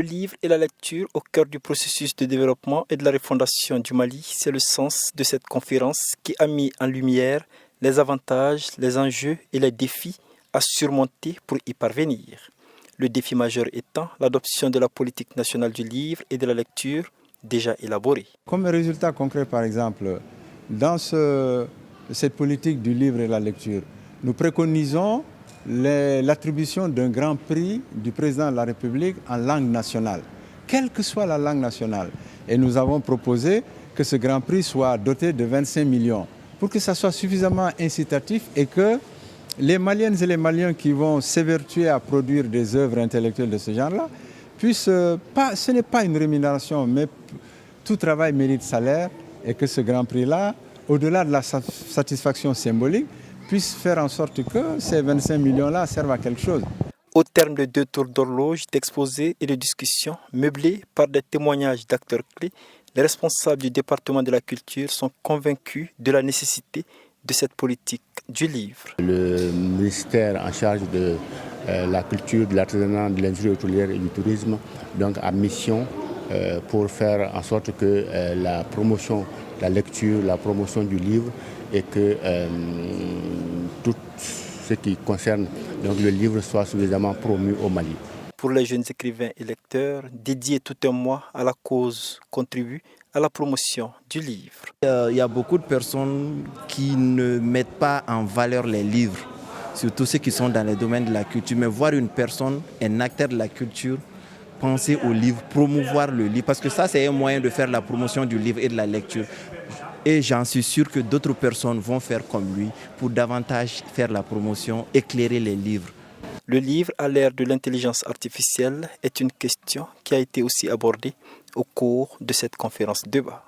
Le livre et la lecture au cœur du processus de développement et de la refondation du Mali, c'est le sens de cette conférence qui a mis en lumière les avantages, les enjeux et les défis à surmonter pour y parvenir. Le défi majeur étant l'adoption de la politique nationale du livre et de la lecture déjà élaborée. Comme résultat concret, par exemple, dans cette politique du livre et de la lecture, nous préconisons l'attribution d'un grand prix du président de la République en langue nationale, quelle que soit la langue nationale. Et nous avons proposé que ce grand prix soit doté de 25 millions pour que ça soit suffisamment incitatif et que les Maliennes et les Maliens qui vont s'évertuer à produire des œuvres intellectuelles de ce genre-là puissent, ce n'est pas une rémunération, mais tout travail mérite salaire et que ce grand prix-là, au-delà de la satisfaction symbolique, puisse faire en sorte que ces 25 millions-là servent à quelque chose. Au terme de 2 tours d'horloge d'exposés et de discussions meublés par des témoignages d'acteurs clés, les responsables du département de la culture sont convaincus de la nécessité de cette politique du livre. Le ministère en charge de la culture, de l'artisanat, de l'industrie hôtelière et du tourisme donc, a mission pour faire en sorte que la promotion de la lecture, la promotion du livre et que tout ce qui concerne donc, le livre soit suffisamment promu au Mali. Pour les jeunes écrivains et lecteurs, dédier tout un mois à la cause contribue à la promotion du livre. Il y a beaucoup de personnes qui ne mettent pas en valeur les livres, surtout ceux qui sont dans les domaines de la culture. Mais voir une personne, un acteur de la culture, penser au livre, promouvoir le livre, parce que ça c'est un moyen de faire la promotion du livre et de la lecture. Et j'en suis sûr que d'autres personnes vont faire comme lui pour davantage faire la promotion, éclairer les livres. Le livre à l'ère de l'intelligence artificielle est une question qui a été aussi abordée au cours de cette conférence débat.